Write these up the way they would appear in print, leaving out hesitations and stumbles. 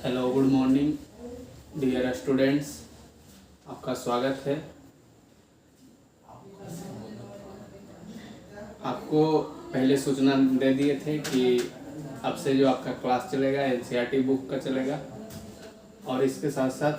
Hello, good morning dear students. आपका स्वागत है। आपको पहले सूचना दे दिए थे कि अब से जो आपका क्लास चलेगा एनसीईआरटी बुक का चलेगा और इसके साथ साथ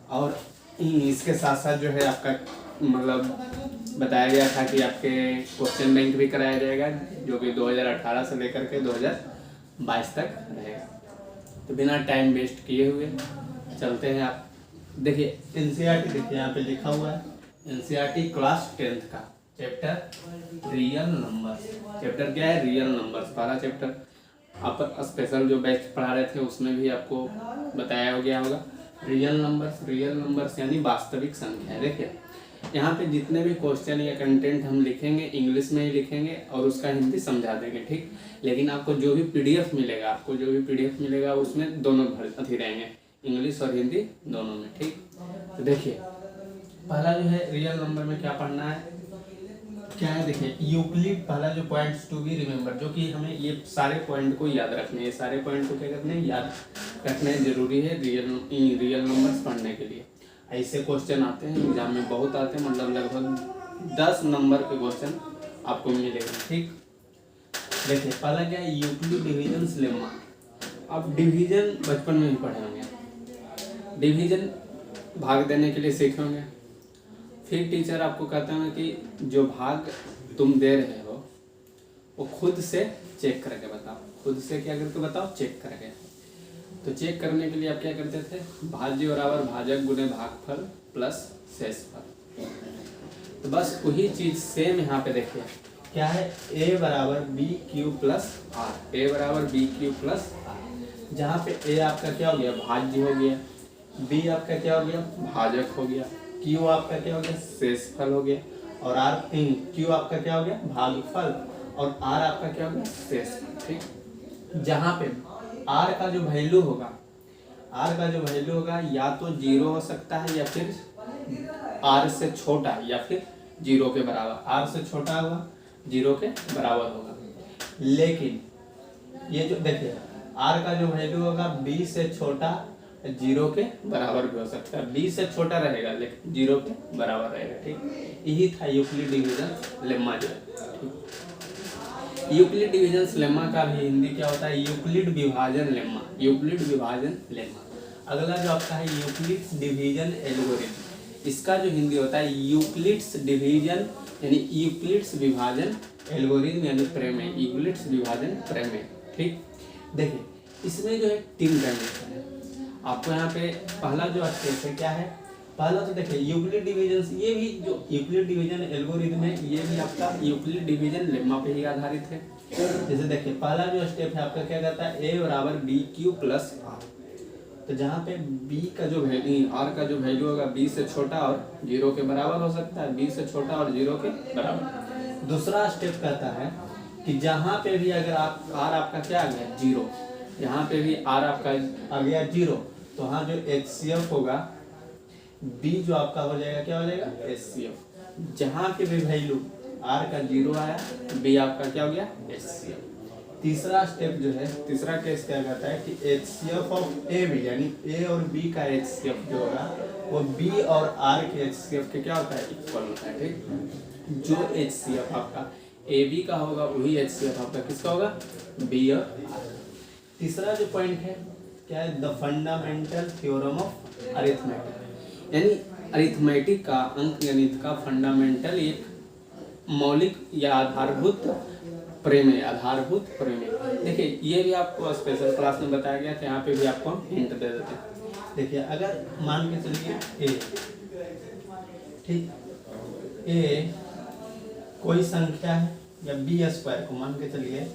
और इसके साथ साथ जो है आपका मतलब बताया गया था कि आपके क्वेश्चन बैंक भी कराया जाएगा जो कि 2018 से लेकर के 2022 तक रहेगा। तो बिना टाइम वेस्ट किए हुए चलते हैं। आप देखिए एनसीईआरटी, देखिए यहाँ पे लिखा हुआ है एनसीईआरटी क्लास 10th का चैप्टर रियल नंबर। चैप्टर क्या है? Real numbers. पहला चैप्टर आप स्पेशल जो बैच पढ़ा रहे थे उसमें भी आपको बताया गया होगा। रियल नंबर्स यानी वास्तविक संख्या। देखिए यहाँ पे जितने भी क्वेश्चन या कंटेंट हम लिखेंगे इंग्लिश में ही लिखेंगे और उसका हिंदी समझा देंगे, ठीक। लेकिन आपको जो भी पीडीएफ मिलेगा उसमें दोनों अथी रहेंगे, इंग्लिश और हिंदी दोनों में, ठीक। तो देखिए पहला जो है रियल नंबर में क्या पढ़ना है, क्या है? देखिए यूक्लिड, पहला जो पॉइंट्स टू बी रिमेंबर, जो कि हमें ये सारे पॉइंट को याद रखने हैं। सारे पॉइंट को क्या करने हैं? याद रखने जरूरी है रियल नंबर्स पढ़ने के लिए। ऐसे क्वेश्चन आते हैं एग्जाम में, बहुत आते हैं, मतलब लगभग 10 नंबर के क्वेश्चन आपको मिलेंगे, ठीक। देखिए पहला क्या है? Euclid division lemma. अब डिवीजन बचपन में भी पढ़े होंगे, डिवीजन भाग देने के लिए सीखे होंगे। फिर टीचर आपको कहते हैं कि जो भाग तुम दे रहे हो वो खुद से चेक करके बताओ। खुद से क्या करके बताओ? चेक करके। तो चेक करने के लिए आप क्या करते थे? भाज्य बराबर भाजक गुणे भागफल प्लस शेषफल। तो बस वही चीज सेम यहाँ पे देखिए क्या है? a बराबर बी क्यू प्लस आर। ए बराबर बी क्यू प्लस आर, जहाँ पे a आपका क्या हो गया? भाज्य हो गया, b आपका क्या हो गया? भाजक हो गया, q आपका क्या हो गया? शेषफल हो गया, और r q आपका क्या हो गया? भागफल, और r आपका क्या हो गया? शेषफल, ठीक। जहाँ पे r का जो वैल्यू होगा, या तो 0 हो सकता है या फिर r से छोटा या फिर 0 के बराबर। r से छोटा होगा, 0 के बराबर होगा। लेकिन ये जो देखिए r का जो वैल्यू होगा b से छोटा, 0 के बराबर भी हो सकता है। b से छोटा रहेगा लेकिन 0 के बराबर रहेगा, ठीक। यही था यूक्लिड डिवीजन लेम्मा जो है, ठीक। यूक्लिड डिवीजन लेम्मा का भी हिंदी क्या होता है? यूक्लिड विभाजन लेम्मा। यूक्लिड विभाजन लेम्मा। अगला जो आपका है यूक्लिड्स डिवीजन एल्गोरिथम। इसका जो हिंदी होता है यूक्लिड्स डिवीजन यानी यूक्लिड्स विभाजन एल्गोरिथम यानी प्रमेय। यूक्लिड्स विभाजन प्रमेय, ठीक। देखिए इसमें जो है 3 कंडीशन है। आपको यहाँ पे पहला जो स्टेप है क्या है? पहला तो देखिए यूक्लिड डिवीजन, ये भी जो यूक्लिड डिवीजन एल्गोरिथम है ये भी आपका यूक्लिड डिवीजन लेम्मा पे ही आधारित है। जैसे देखिए पहला जो स्टेप है आपका क्या कहता है? a बराबर बी क्यू प्लस आर। तो जहाँ पे b का जो वैल्यू, r का जो वैल्यू होगा b से छोटा और 0 के बराबर हो सकता है, b से छोटा और 0 के बराबर। दूसरा स्टेप कहता है कि जहाँ पे भी अगर आप r आपका क्या आ गया? 0, यहाँ पे भी r आपका आ गया 0, तो हाँ जो HCF होगा b जो आपका हो जाएगा क्या हो जाएगा? HCF। जहाँ पे भी वैल्यू r का 0 आया, b आपका क्या हो गया? HCF। तीसरा स्टेप जो है, तीसरा केस क्या कहता है कि HCF ऑफ ए बी, यानी a और b का HCF जो होगा वो b और r के HCF के क्या होता है? इक्वल होता है, ठीक। जो HCF आपका AB का होगा वही HCF आपका किसका होगा? b और r। तीसरा जो पॉइंट है क्या है? The fundamental theorem of arithmetic, यानी अरिथमेटिक का, अंक गणित का फंडामेंटल एक मौलिक या आधारभूत प्रमेय। देखिए ये भी आपको स्पेशल क्लास में बताया गया था, यहाँ पे भी आपको हिंट दे देते हैं। देखिए अगर मान के चलिए a, ठीक, a कोई संख्या है या बी स्क्वायर को मान के चलिए,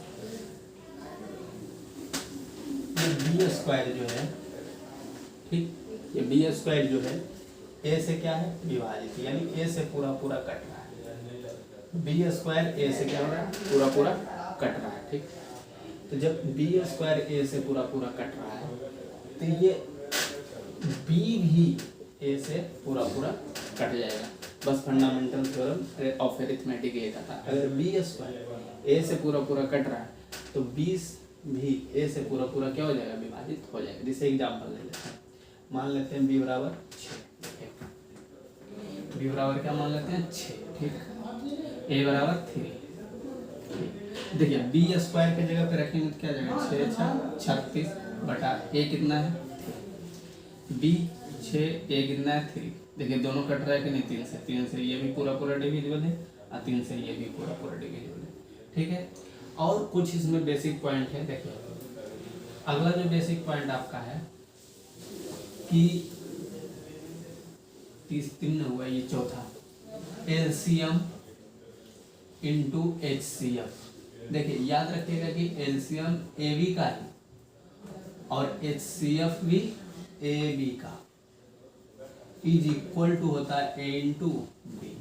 ये बी स्क्वायर जो है, ठीक, ये बी स्क्वायर जो है ए से क्या है? विभाजित, यानी ए से पूरा पूरा कट रहा है। बी स्क्वायर ए से क्या हो रहा है? पूरा पूरा कट रहा है, ठीक। तो जब बी स्क्वायर ए से पूरा पूरा कट रहा है तो ये बी भी ए से पूरा पूरा कट जाएगा। बस फंडामेंटल थ्योरम ऑफ अरिथमेटिक ये था, अगर बी स्क्वायर ए से पूरा पूरा कट रहा है तो बी भी ए से पूरा पूरा क्या हो जाएगा, विभाजित हो जाएगा। जैसे एग्जाम्पल ले लेते हैं, मान लेते हैं बी बराबर 6, बी बराबर क्या मान लेते हैं 6, ठीक, ए बराबर 3। देखिए बी स्क्वायर की जगह पे रखेंगे तो क्या जाएगा 6 6 36 बटा ए कितना है 3, बी 6 ए कितना है 3। देखिए दोनों कट रहा है कि नहीं, 3 से ये भी पूरा पूरा डिविजिबल है और 3 से ये भी पूरा पूरा डिविजिबल है, ठीक है। और कुछ इसमें बेसिक पॉइंट है। देखिए अगला जो बेसिक पॉइंट आपका है कि 3 हुआ, ये चौथा एलसीएम इंटू HCF। देखिए याद रखिएगा कि एलसीएम ए बी का है और HCF भी ए बी का इज इक्वल टू होता है A into B.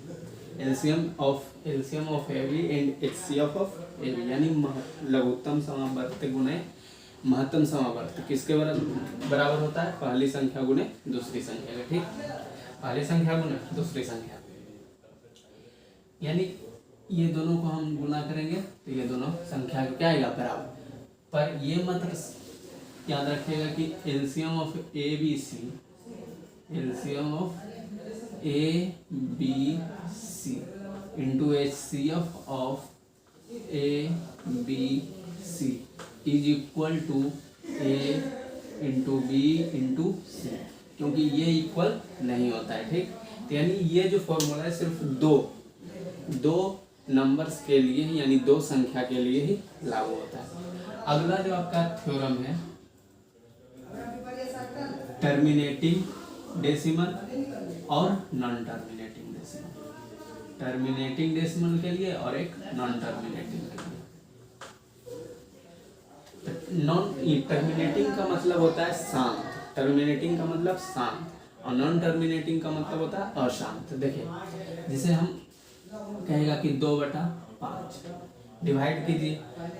LCM of A B and HCF of A B, यानी लघुत्तम समावर्त गुणे महत्तम समावर्त किसके बराबर होता है, पहली संख्या गुणे दूसरी संख्या का, ठीक, पहली संख्या गुणे दूसरी संख्या, यानी ये दोनों को हम गुना करेंगे तो ये दोनों संख्या क्या आएगा बराबर। पर ये मत याद रखिएगा कि LCM of A B C, LCM of A B C into HCF of A B C is equal to A into B into C, क्योंकि ये इक्वल नहीं होता है, ठीक। तो यानी ये जो फॉर्मूला है सिर्फ दो नंबर्स के लिए ही, यानी दो संख्या के लिए ही लागू होता है। अगला जो आपका थ्योरम है टर्मिनेटिंग डेसिमल और non terminating decimal, terminating decimal के लिए और एक नॉन टर्मिनेटिंग के लिए। नॉन टर्मिनेटिंग का मतलब होता है शांत, टर्मिनेटिंग का मतलब शांत, और नॉन टर्मिनेटिंग का मतलब होता है अशांत। देखिए जैसे हम कहेगा कि 2/5 डिवाइड कीजिए,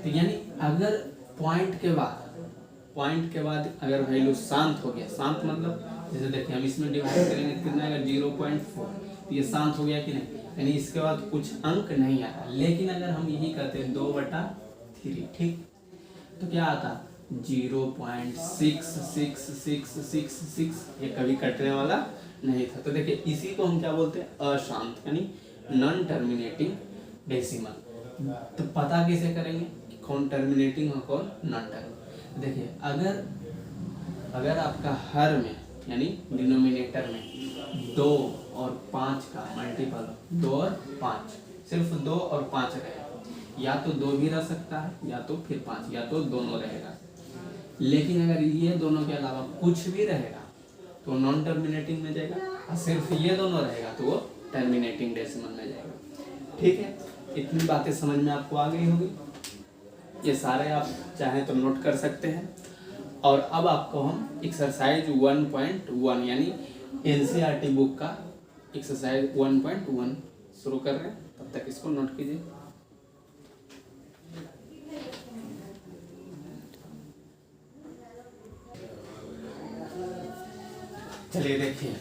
तो यानी अगर पॉइंट के बाद अगर वैल्यू शांत हो गया, शांत मतलब जैसे देखिए हम इसमें डिवाइड करेंगे कितना आएगा 0.4, तो ये शांत हो गया कि नहीं, यानी इसके बाद कुछ अंक नहीं आता। लेकिन अगर हम यही करते हैं 2/3, ठीक, तो क्या आता 0.6666, ये कभी कटने वाला नहीं था। तो देखिए इसी को हम क्या बोलते हैं अशांत, यानी नॉन टर्मिनेटिंग डेसिमल। तो पता कैसे करेंगे कौन टर्मिनेटिंग और कौन नॉन टर्मिनेटिंग। देखिए अगर आपका हर में यानी डिनोमिनेटर में 2 और 5 का मल्टीपल 2 और 5, सिर्फ 2 और 5 रहेगा, या तो 2 भी रह सकता है या तो फिर 5, या तो दोनों रहेगा। लेकिन अगर ये दोनों के अलावा कुछ भी रहेगा तो नॉन टर्मिनेटिंग में जाएगा, और सिर्फ ये दोनों रहेगा तो वो टर्मिनेटिंग डेसिमल में जाएगा, ठीक है। इतनी बातें समझ में आपको आ गई होगी, ये सारे आप चाहें तो नोट कर सकते हैं। और अब आपको हम एक्सरसाइज 1.1 यानी NCERT बुक का एक्सरसाइज 1.1 शुरू कर रहे हैं, तब तक इसको नोट कीजिए। चलिए देखिए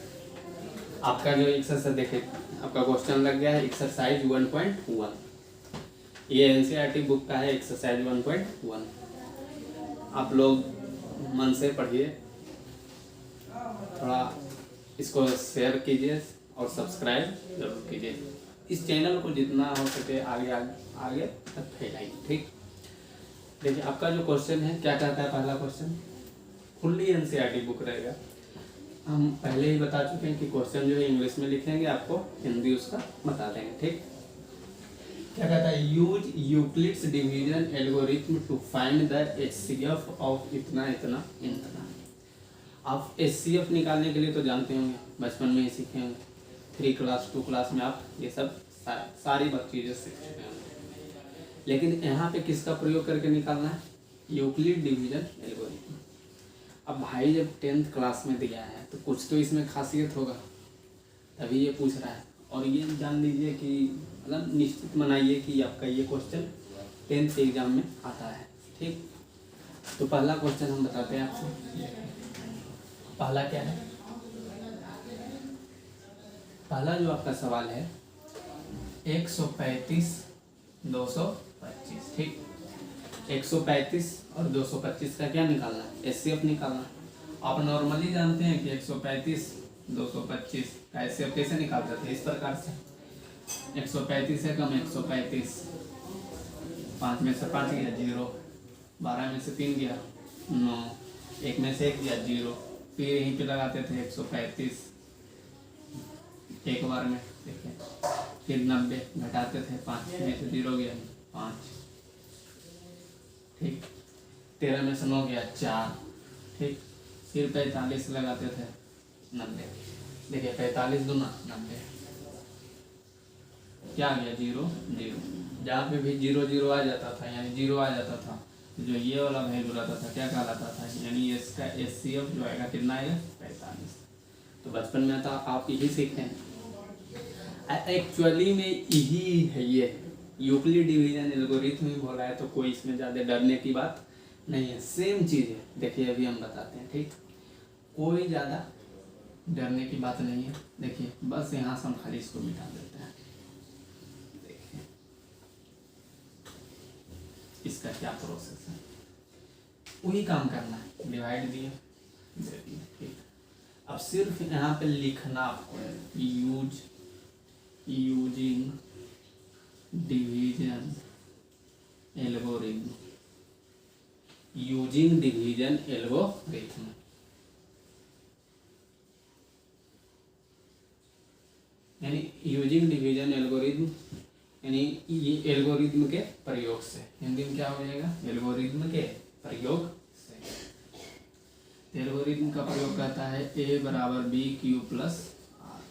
आपका जो एक्सरसाइज, देखिए आपका क्वेश्चन लग गया है एक्सरसाइज 1.1, ये NCERT बुक का है एक्सरसाइज 1.1। आप लोग मन से पढ़िए, थोड़ा इसको शेयर कीजिए और सब्सक्राइब जरूर कीजिए। इस चैनल को जितना हो सके आगे तक फैलाइए, ठीक। देखिए आपका जो क्वेश्चन है क्या कहता है, पहला क्वेश्चन फुल्ली NCERT बुक रहेगा। हम पहले ही बता चुके हैं कि क्वेश्चन जो है इंग्लिश में लिखेंगे, आपको हिंदी उसका बता देंगे, ठीक। क्या कहता है, use Euclid's division algorithm to find the HCF of इतना इतना इतना। आप HCF निकालने के लिए तो जानते होंगे, बचपन में ही सीखे होंगे, 3 क्लास 2 क्लास में आप ये सब सारी चीज़ें सीख चुके होंगे। लेकिन यहाँ पे किसका प्रयोग करके निकालना है, यूक्लिड डिवीजन एल्गोरिथम। अब भाई जब 10th क्लास में दिया है तो कुछ तो इसमें खासियत होगा, तभी ये पूछ रहा है। और ये जान लीजिए कि मतलब निश्चित मनाइए कि आपका ये क्वेश्चन 10th एग्जाम में आता है, ठीक। तो पहला क्वेश्चन हम बताते हैं आपको। पहला क्या है, पहला जो आपका सवाल है 135 225, ठीक। 135 और 225 का क्या निकालना है, एचसीएफ निकालना है। आप नॉर्मली जानते हैं कि 135 225 का एचसीएफ कैसे निकालते थे, इस प्रकार से 135 है कम 135, 5 में से 5 गया 0, 12 में से 3 गया 9, 1 में से 1 गया 0, फिर यहीं पे लगाते थे 135 एक बार में, देखिए, फिर 90 घटाते थे, 5 में से 0 गया 5, ठीक। 13 में से 9 गया 4, ठीक। फिर 45 लगाते थे 90, देखिए 45 दूना 90, क्या आ गया 0 0। जहाँ पे भी 0 0 आ जाता था यानी 0 आ जाता था, जो ये वाला वैल्यू रहता था क्या कहलाता था, यानी इसका एचसीएफ जो आएगा कितना आएगा 45। तो बचपन में था आप यही सीखते हैं, एक्चुअली में यही है, ये यूक्लिड डिवीजन एल्गोरिथम ही बोला है, तो कोई इसमें ज़्यादा डरने की बात नहीं है, सेम चीज़ है। देखिए अभी हम बताते हैं, ठीक, कोई ज़्यादा डरने की बात नहीं है। देखिए बस यहाँ से हम खाली इसको मिटा देते हैं, देखिए इसका क्या प्रोसेस है, वही काम करना है, डिवाइड दिए दे दिए, ठीक। अब सिर्फ यहाँ पे लिखना आपको है, using division algorithm, using division algorithm, यानी यूजिंग डिवीजन एल्गोरिथम, यानी ये एल्गोरिथम के प्रयोग से, हिंदी में क्या हो जाएगा, एल्गोरिथम के प्रयोग से। एल्गोरिथम का प्रयोग कहता है ए बराबर बी क्यू प्लस आर,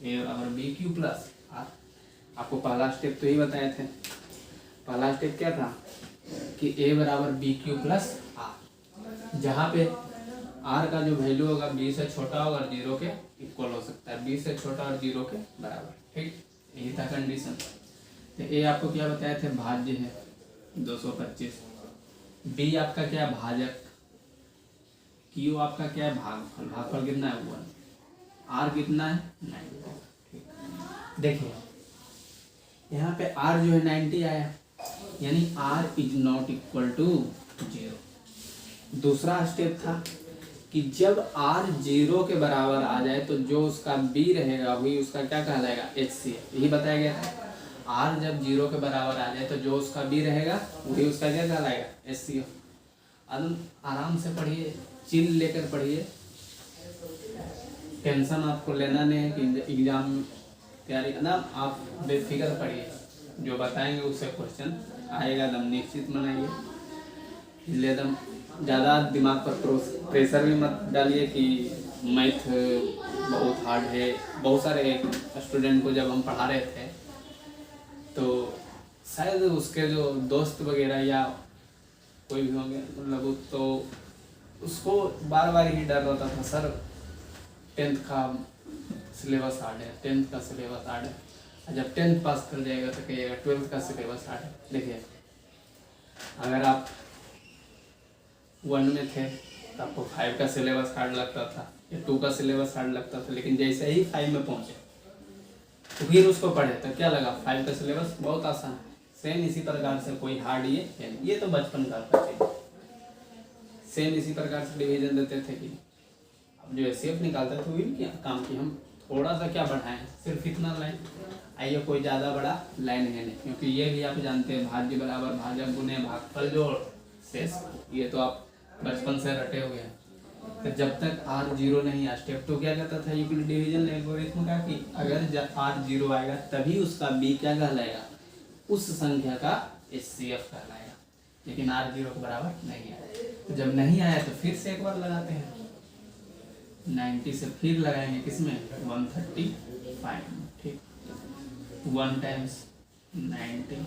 ए बराबर बी क्यू प्लस आर। आपको पहला स्टेप तो ही बताए थे, पहला स्टेप क्या था कि ए बराबर बी क्यू प्लस आर, जहाँ पे आर का जो वैल्यू होगा बी से छोटा होगा और 0 के इक्वल हो सकता है, बी से छोटा और 0 के बराबर, ठीक, यही था कंडीशन। तो ए आपको क्या बताए थे, भाज्य है 225, बी आपका क्या है भाजक, क्यू आपका क्या है भागफल, भागफल कितना है 1, आर कितना है 90, ठीक। देखिए यहाँ पे आर जो है 90 आया, यानी r is not equal to 0। दूसरा स्टेप था कि जब आर 0 के बराबर आ जाए तो जो उसका बी रहेगा वही उसका क्या कहलाएगा, एचसीएफ, यही बताया गया था। आर जब 0 के बराबर आ जाए तो जो उसका बी रहेगा वही उसका क्या कहलाएगा, एचसीएफ। आराम से पढ़िए, चिल लेकर पढ़िए, टेंशन आपको लेना नहीं है कि एग्जाम तैयारी करना, आप बेफिक्र पढ़िए, जो बताएंगे उससे क्वेश्चन आएगा, एकदम निश्चित बनाइए, इसलिए एकदम ज़्यादा दिमाग पर प्रेशर भी मत डालिए कि मैथ बहुत हार्ड है। बहुत सारे स्टूडेंट को जब हम पढ़ा रहे थे तो शायद उसके जो दोस्त वगैरह या कोई भी होंगे मतलब, तो उसको बार बार ही डर रहता था, सर 10th का सिलेबस हार्ड है, 10th का सिलेबस हार्ड है, जब 10th पास कर जाएगा तो कहिएगा 12th का सिलेबस हार्ड है। देखिए अगर आप 1 में थे तो आपको 5 का सिलेबस हार्ड लगता था या 2 का सिलेबस हार्ड लगता था, लेकिन जैसे ही 5 में पहुंचे तो फिर उसको पढ़े तो क्या लगा, 5 का सिलेबस बहुत आसान है। सेम इसी प्रकार से कोई हार्ड ये तो बचपन का था, सेम इसी प्रकार से डिवीजन देते थे कि अब जो एचसीएफ निकालते थे वही क्या काम की, हम थोड़ा सा क्या बढ़ाएं, सिर्फ इतना लाइन आइए, कोई ज़्यादा बड़ा लाइन है नहीं, क्योंकि ये भी आप जानते हैं भाज्य बराबर भाजक गुने भागफल जोड़ शेष, ये तो आप बचपन से रटे हुए हैं। तो जब तक आर 0 नहीं आया, स्टेप 2 क्या कहता था यूक्लिड डिवीजन एल्गोरिथम का कि अगर जब आर 0 आएगा तभी उसका बी क्या कहलाएगा, उस संख्या का एचसीएफ कहलाएगा, लेकिन आर 0 के बराबर नहीं आया। तो जब नहीं आया तो फिर से एक बार लगाते हैं, 90 से फिर लगाएंगे किसमें 135, ठीक, 1 टाइम्स 90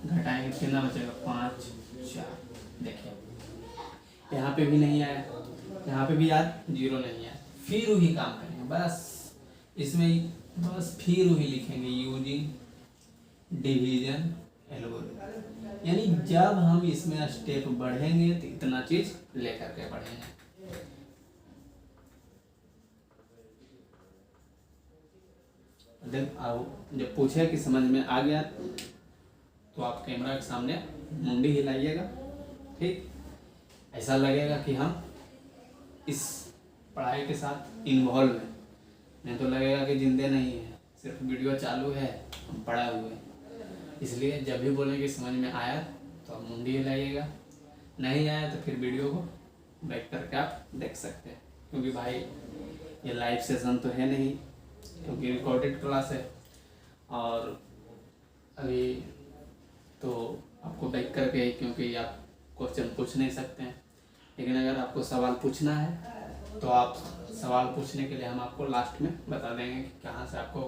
घटाएंगे कितना बचेगा 5 4। देखिए यहाँ पे भी नहीं आया, यहाँ पे भी यार 0 नहीं आया, फिर वही काम करेंगे, बस इसमें बस फिर वही लिखेंगे यूजिंग डिवीजन एल्गोरिथम। यानी जब हम इसमें स्टेप बढ़ेंगे तो इतना चीज लेकर के बढ़ेंगे। देख अब जब पूछे कि समझ में आ गया तो आप कैमरा के सामने मुंडी हिलाइएगा, ठीक। ऐसा लगेगा कि हम इस पढ़ाई के साथ इन्वॉल्व हैं, नहीं तो लगेगा कि जिंदे नहीं है, सिर्फ वीडियो चालू है, हम पढ़ा हुए हैं। इसलिए जब भी बोलें कि समझ में आया तो आप मुंडी हिलाइएगा, नहीं आया तो फिर वीडियो को बैक करके आप देख सकते हैं। क्योंकि भाई ये लाइव सेशन तो है नहीं, क्योंकि रिकॉर्डेड क्लास है, और अभी तो आपको बैक करके ही, क्योंकि आप क्वेश्चन पूछ नहीं सकते हैं। लेकिन अगर आपको सवाल पूछना है तो आप सवाल पूछने के लिए हम आपको लास्ट में बता देंगे कि कहाँ से आपको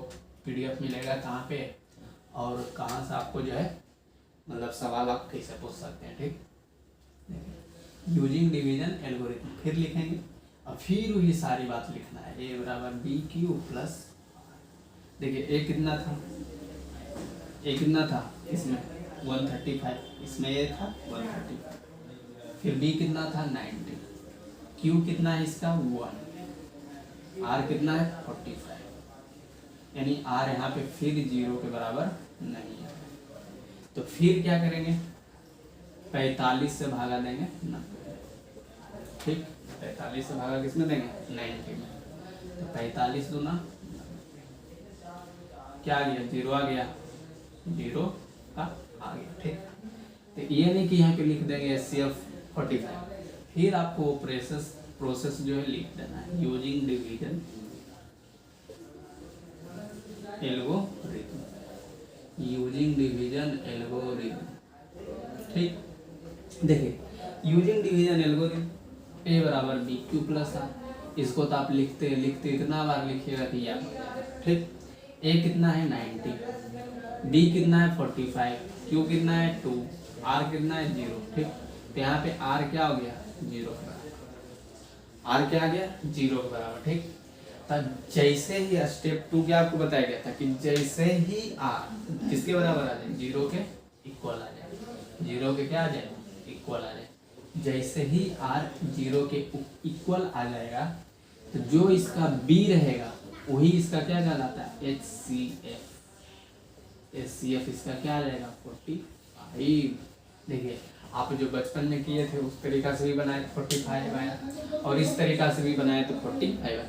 PDF मिलेगा, कहाँ पे, और कहाँ से आपको जो है मतलब सवाल आप कैसे पूछ सकते हैं, ठीक। यूजिंग डिवीजन एल्गोरिथम फिर लिखेंगे, और फिर वही सारी बात लिखना है। A बराबर BQ प्लस, देखिए A कितना था, A कितना था इसमें 135, इसमें A था 135, फिर B कितना था 90, Q कितना है इसका 1, R कितना है 45, यानी R यहाँ पे फिर 0 के बराबर नहीं है। तो फिर क्या करेंगे, 45 से भागा देंगे 90, ठीक। 45 से भागा किसमें देंगे 90 में, तो 45 दूना क्या आ गया 0 आ गया, 0 का आ गया, ठीक। तो ये नहीं कि यहाँ पे लिख देंगे HCF 45, फिर आपको प्रोसेस जो है लिख देना है, using division algorithm, using division algorithm, ठीक। देखिए यूजिंग डिवीजन एल्गोरिथम A बराबर BQ प्लस R, इसको तो आप लिखते इतना बार लिखिएगा कि याद, ठीक। A कितना है 90, B कितना है 45, Q कितना है 2, R कितना है 0, ठीक। तो यहाँ पे R क्या हो गया 0 के बराबर, R क्या आ गया 0 के बराबर, ठीक। तब जैसे ही स्टेप 2 क्या आपको बताया गया था कि जैसे ही R किसके बराबर आ जाए 0 के इक्वल आ जाए, 0 के क्या आ जाए इक्वल आ जाए। जैसे ही R 0 के इक्वल आ जाएगा तो जो इसका B रहेगा वही इसका क्या कहलाता है HCF, HCF इसका क्या आ जाएगा 45। देखिए आप जो बचपन में किए थे उस तरीका से भी बनाए 45 आया, और इस तरीका से भी बनाए तो 45 आया।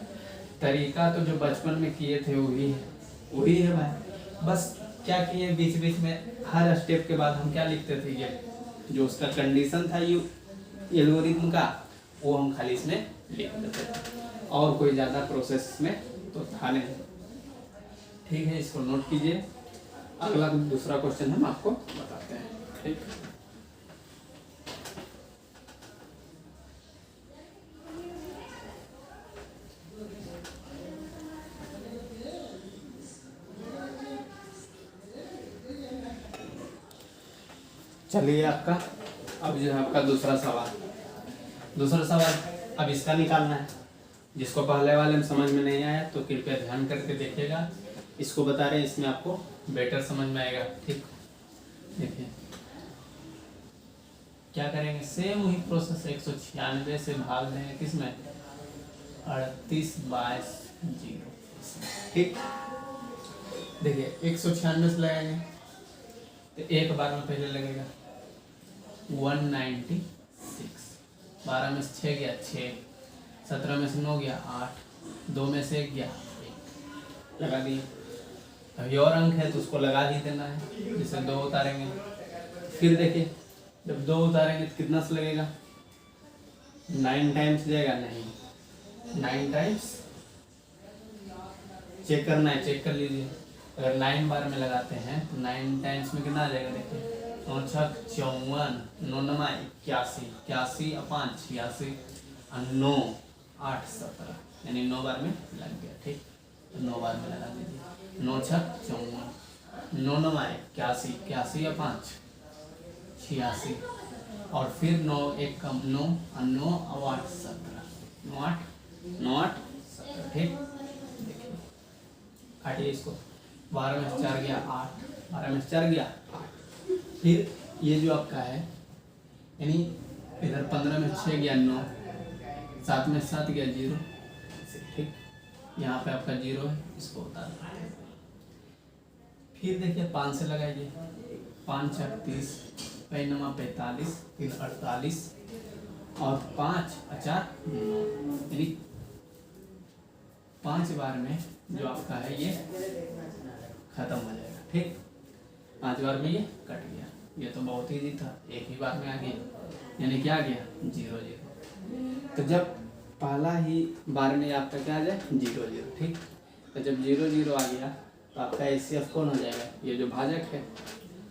तरीका तो जो बचपन में किए थे वही है भाई, बस क्या किए बीच बीच में हर स्टेप के बाद हम क्या लिखते थे, ये जो उसका कंडीशन था ये एल्गोरिथम का, वो हम खाली इसमें लिख देते थे, और कोई ज़्यादा प्रोसेस में तो था नहीं, ठीक है। इसको नोट कीजिए, अगला दूसरा क्वेश्चन हम आपको बताते हैं, ठीक। चलिए आपका अब जो है आपका दूसरा सवाल अब इसका निकालना है। जिसको पहले वाले में समझ में नहीं आया तो कृपया ध्यान करके देखिएगा, इसको बता रहे हैं, इसमें आपको बेटर समझ में आएगा, ठीक। देखिए क्या करेंगे, सेम वही प्रोसेस 196 से भाग देंगे किसमें 38/0, ठीक। देखिए 196 से लगाएंगे तो एक बार में पहले लगेगा 196, 12 में से 6 गया 6, 17 में से 9 गया 8, 2 में से 1 गया 1, लगा दिए। अभी और अंक है तो उसको लगा ही देना है, जैसे 2 उतारेंगे, फिर देखिए जब 2 उतारेंगे तो कितना से लगेगा 9 टाइम्स जाएगा, नहीं 9 टाइम्स चेक करना है, चेक कर लीजिए। अगर 9 बार में लगाते हैं तो 9 टाइम्स में कितना आ जाएगा, देखिए 9 छक 54, 9 नमा 81, 81 अपान 86, 9 8 17, यानी 9 बार में लग गया, ठीक। 9 बार में लगा दीजिए, 9 छक 54, 9 नमा 81, 81 अपान 86, और फिर 9 1 कम 9 9 और 8 17, 9 8 17, ठीक। देखिए काटिए इसको, 12 में से 4 गया 8, 12 में से 4 गया 8, फिर ये जो आपका है यानी इधर 15 में 6 गया 9, 7 में 7 गया 0, ठीक। यहाँ पे आपका 0 है, इसको उतार। फिर देखिए 5 से लगाइए, 5 छक 30, 45, 3 48 और 5 4 9, यानी 5 बार में जो आपका है ये खत्म हो जाएगा, ठीक। 5 बार में ये कट गया। ये तो बहुत ईजी था, एक ही बार में आ गया, यानी क्या आ गया 0 0। तो जब पहला ही बार में आपका क्या आ जाए 0 0, ठीक। तो जब 0 0 आ गया तो आपका HCF कौन हो जाएगा, ये जो भाजक है।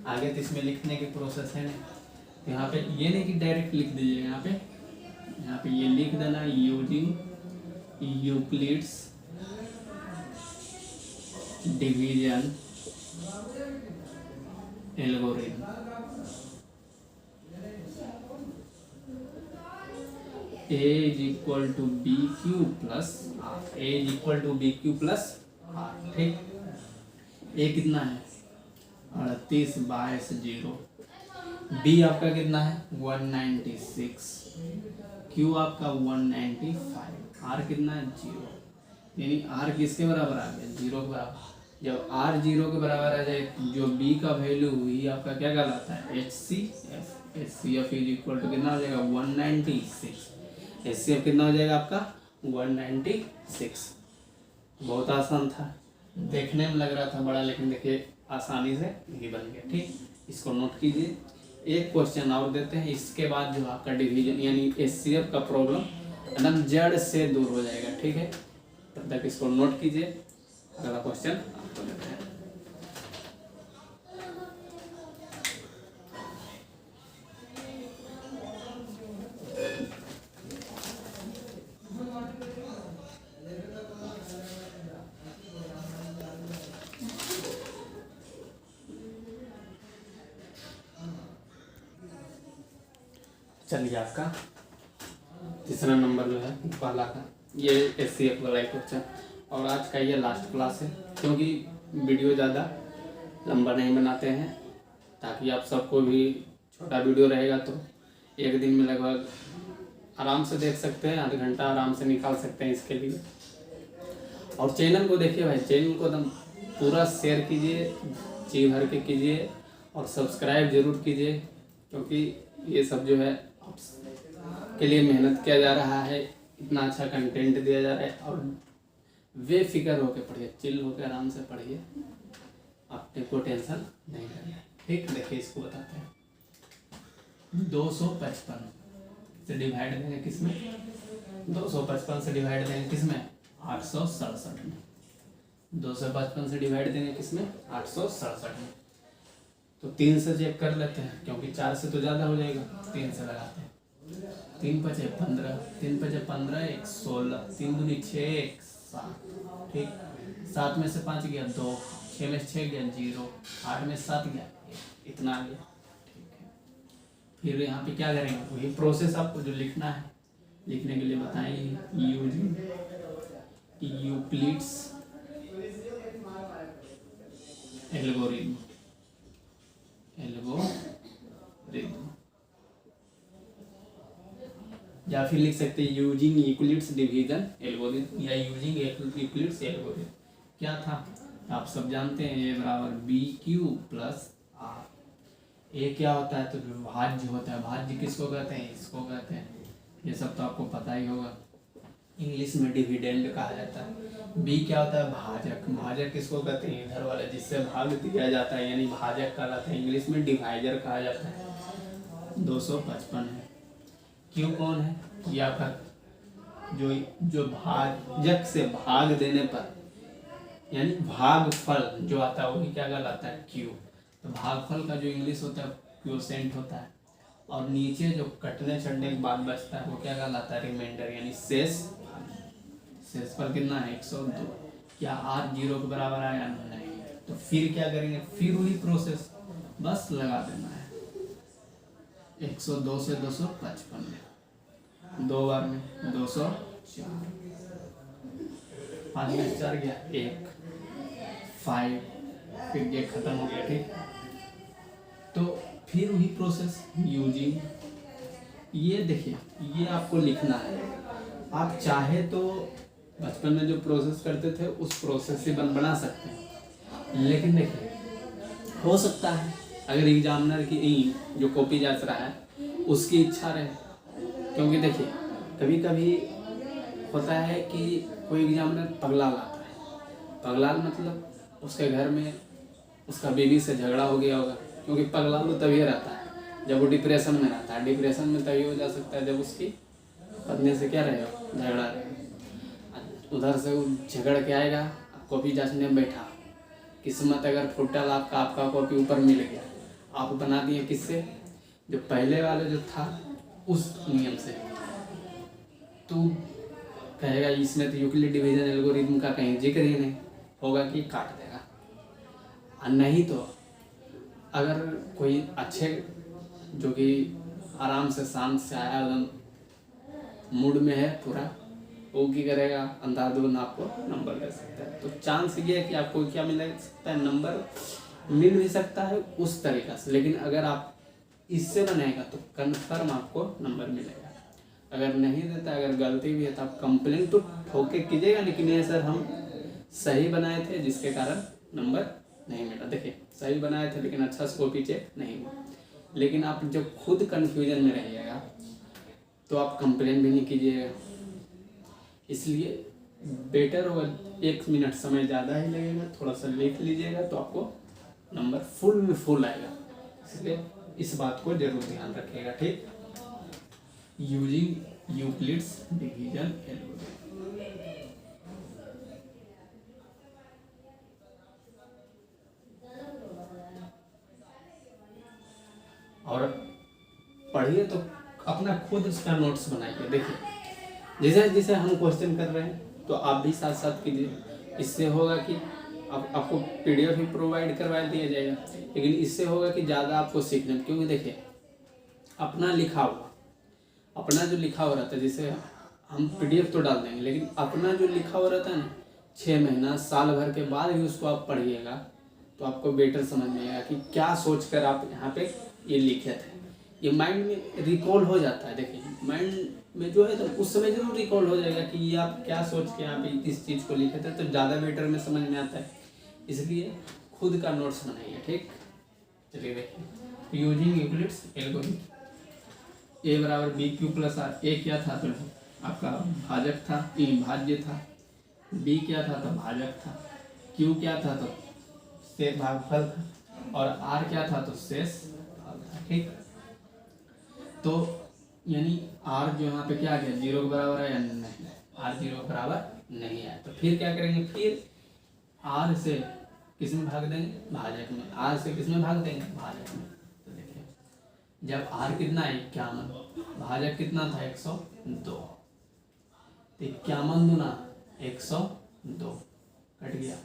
आगे तो इसमें लिखने की प्रोसेस है नहीं, तो यहाँ पे ये नहीं कि डायरेक्ट लिख दीजिए, यहाँ पे ये लिख देना using Euclid's division algorithm. A is equal to BQ plus R, A is equal to BQ plus R, ठीक। A कितना है 38 22 0, B आपका कितना है 196, Q आपका 195, R कितना है 0, यानी R किसके बराबर आ गया 0 के बराबर। जब R 0 के बराबर आ जाए जो B का वैल्यू हुई आपका क्या कहलाता है HCF। HCF is equal to कितना हो जाएगा 196, HCF कितना हो जाएगा आपका 196। बहुत आसान था, देखने में लग रहा था बड़ा, लेकिन देखिए आसानी से ये बन गया, ठीक। इसको नोट कीजिए। एक क्वेश्चन और देते हैं, इसके बाद जो आपका डिवीजन यानी HCF का प्रॉब्लम एकदम जड़ से दूर हो जाएगा, ठीक है। तब तक इसको नोट कीजिए। अगला क्वेश्चन आपको देते हैं। चलिए आपका तीसरा नंबर जो है पहला का ये HCF वाला क्वेश्चन, और आज का ये लास्ट क्लास है, क्योंकि वीडियो ज़्यादा लंबा नहीं बनाते हैं, ताकि आप सबको भी छोटा वीडियो रहेगा तो एक दिन में लगभग आराम से देख सकते हैं, आधा घंटा आराम से निकाल सकते हैं इसके लिए। और चैनल को देखिए भाई, चैनल को एकदम पूरा शेयर कीजिए, जी भर के कीजिए, और सब्सक्राइब जरूर कीजिए, क्योंकि ये सब जो है के लिए मेहनत किया जा रहा है, इतना अच्छा कंटेंट दिया जा रहा है। और बेफिक्र होकर पढ़िए, चिल होकर आराम से पढ़िए, आपने को टेंशन नहीं करना है, ठीक। देखिए इसको बताते हैं। 255 से डिवाइड देंगे किसमें, 255 से डिवाइड देंगे किसमें 867 में, 255 से डिवाइड देंगे किसमें 867 में। तो 3 से चेक कर लेते हैं, क्योंकि 4 से तो ज़्यादा हो जाएगा, 3 से लगाते हैं। 3 5 15, 3 5 15 1 16, 3 दूनी 6 1 7, ठीक। 7 में से 5 गया 2, 6 में 6 गया 0, 8 में 7 गया 1, इतना आ गया, ठीक है। फिर यहाँ पे क्या करेंगे, वही प्रोसेस आपको जो लिखना है, लिखने के लिए बताएं यूजिंग यूक्लिड्स एल्गोरिथम, या फिर लिख सकते हैं यूजिंग यूक्लिड्स डिवीजन एल्गोरिथम या यूजिंग यूक्लिड्स एल्गोरिथम। क्या था आप सब जानते हैं, ए बराबर बी क्यू प्लस आर। ए क्या होता है तो भाज्य होता है, भाज्य किसको कहते हैं, इसको कहते हैं, ये सब तो आपको पता ही होगा। इंग्लिश में डिविडेंड कहा जाता है। बी क्या होता है भाजक, भाजक किसको कहते हैं इधर वाला जिससे भाग दिया जाता है, यानी भाजक कहलाता है। इंग्लिश में डिवाइजर कहा जाता है। 255 है। क्यों कौन है, ये आपका जो भाजक से भाग देने पर यानी भागफल जो आता है वही क्या कहलाता है क्यू। तो भागफल का जो इंग्लिश होता है क्वोशिएंट होता है, और नीचे जो कटने चढ़ने के बाद बचता है वो क्या कहलाता है रिमाइंडर, यानी शेष। शेष पर कितना है 102। क्या r 0 के बराबर आया, नहीं। तो फिर क्या करेंगे, फिर वही प्रोसेस, बस लगा देना है 102 से 255 में, 2 बार में 204, 5 में 4 गया 1, 5, फिर ये खत्म हो गया, ठीक। तो फिर वही प्रोसेस यूजिंग, ये देखिए ये आपको लिखना है। आप चाहे तो बचपन में जो प्रोसेस करते थे उस प्रोसेस से बना सकते हैं, लेकिन देखिए हो सकता है अगर एग्जामिनर की जो कॉपी जांच रहा है उसकी इच्छा रहे, क्योंकि देखिए कभी कभी होता है कि कोई एग्जामिनर पगला लाता है। पगलाल मतलब उसके घर में उसका बीवी से झगड़ा हो गया होगा, क्योंकि पगलाल तो तभी रहता है जब वो डिप्रेशन में रहता है। डिप्रेशन में तभी हो जा सकता है जब उसकी पत्नी से क्या रहेगा, झगड़ा रहेगा। उधर से वो झगड़ के आएगा, कॉपी जांचने में बैठा, किस्मत अगर फुटल आपका कॉपी ऊपर मिल गया, आप बना दिए किससे, जो पहले वाले जो था उस नियम से, तो कहेगा इसमें तो यूक्लिड डिवीजन एल्गोरिथम का कहीं जिक्र ही नहीं होगा कि काट देगा। और नहीं तो अगर कोई अच्छे जो कि आराम से शांत से आया एकदम मूड में है पूरा, वो क्या करेगा, अंधाधुन आपको नंबर दे सकता है। तो चांस ये है कि आपको क्या मिल सकता है, नंबर मिल भी सकता है उस तरीक़ा से, लेकिन अगर आप इससे बनाएगा तो कन्फर्म आपको नंबर मिलेगा। अगर नहीं देता, अगर गलती भी है तो आप कंप्लेन तो ठोके कीजिएगा, लेकिन ये सर हम सही बनाए थे जिसके कारण नंबर नहीं मिला। देखिए सही बनाए थे लेकिन अच्छा से कॉपी चेक नहीं हुआ। लेकिन आप जब खुद कन्फ्यूजन में रहिएगा तो आप कंप्लेन भी नहीं कीजिएगा। इसलिए बेटर होगा 1 मिनट समय ज़्यादा ही लगेगा, थोड़ा सा लिख लीजिएगा तो आपको नंबर फुल आएगा। इसलिए इस बात को जरूर ध्यान रखिएगा, ठीक। Using Euclid's division algorithm. और पढ़िए तो अपना खुद उसका नोट्स बनाइए। देखिए जैसे जैसे हम क्वेश्चन कर रहे हैं तो आप भी साथ साथ कीजिए। इससे होगा कि आपको पीडीएफ भी प्रोवाइड करवा दिया जाएगा, लेकिन इससे होगा कि ज़्यादा आपको सीखने, क्योंकि देखिए अपना जो लिखा हुआ रहता है, जैसे हम पीडीएफ तो डाल देंगे, लेकिन अपना जो लिखा हुआ रहता है ना, 6 महीना साल भर के बाद भी उसको आप पढ़िएगा तो आपको बेटर समझ में आएगा कि क्या सोचकर आप यहाँ पे ये लिखे थे। ये माइंड में रिकॉल हो जाता है। देखिए माइंड में जो है तो उस समय जरूर रिकॉल हो जाएगा कि ये आप क्या सोच के यहाँ पे इस चीज़ को लिखे थे, तो ज़्यादा बेटर में समझ में आता है। इसलिए खुद का नोट्स बनाइए, ठीक। चलिए देखिए यूजिंग यूक्लिड्स एल्गोरिथम, ए बराबर बी क्यू प्लस आर। ए क्या था तो आपका भाजक था, भाज्य था। बी क्या था तो भाजक था। क्यू क्या था तो शेष भागफल था, और आर क्या था तो शेष भाग था, ठीक। तो यानी आर जो यहाँ पे क्या आ गया, 0 के बराबर है या नहीं, आर 0 के बराबर नहीं है। तो फिर क्या करेंगे, फिर आर से किस में भाग देंगे, भाजक में। आर से किस में भाग देंगे, भाजक में। तो देखिए जब आर कितना है 51, भाजक कितना था 102, तो 51 गुना 102 कट गया,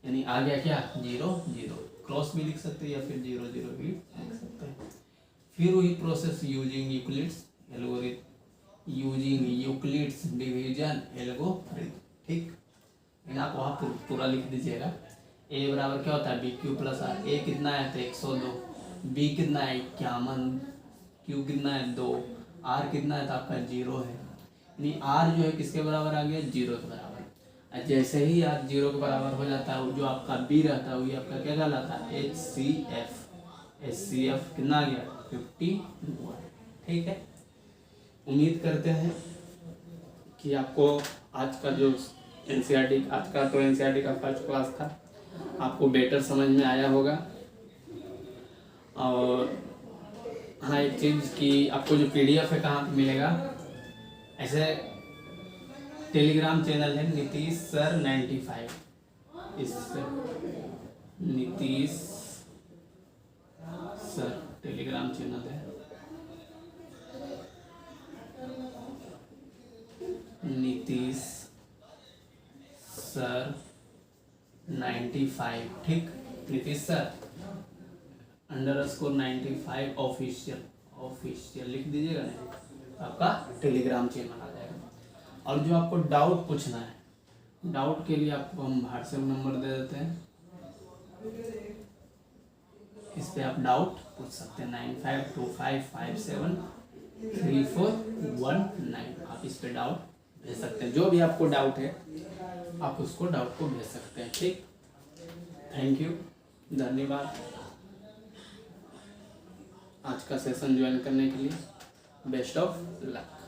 यानी आ गया क्या 0 0। क्रॉस भी लिख सकते हैं या फिर 0 0 भी लिख सकते हैं। फिर वही process using Euclid's algorithm, using Euclid's division algorithm, ठीक। आप वहाँ पूरा लिख दीजिएगा। ए बराबर क्या होता है बी क्यू प्लस आर। ए कितना है तो 102, बी कितना है 51, क्यू कितना है 2, आर कितना है तो आपका 0 है। यानी आर जो है किसके बराबर आ गया, 0 के बराबर। जैसे ही आर 0 के बराबर हो जाता है, जो आपका बी रहता है वही आपका क्या कहलाता है, HCF कितना आ गया 51, ठीक है। उम्मीद करते हैं कि आपको आज का जो एनसीईआरटी, आज का तो एनसीईआरटी का फर्स्ट क्लास था, आपको बेटर समझ में आया होगा। और हाँ एक चीज़ कि आपको जो पीडीएफ है कहाँ पे मिलेगा, ऐसे टेलीग्राम चैनल है नीतीश सर 95, इस नीतीश सर टेलीग्राम चैनल है, नीतीश सर 95, ठीक। नीतीश सर _95 ऑफिशियल लिख दीजिएगा ना, आपका टेलीग्राम चैनल आ जाएगा। और जो आपको डाउट पूछना है, डाउट के लिए आपको हम व्हाट्सएप नंबर दे देते हैं, इस पे आप डाउट पूछ सकते हैं। 9525573419 आप इस पे डाउट भेज सकते हैं। जो भी आपको डाउट है आप उसको डाउट को भेज सकते हैं। ठीक, थैंक यू, धन्यवाद आज का सेशन ज्वाइन करने के लिए। Best of luck.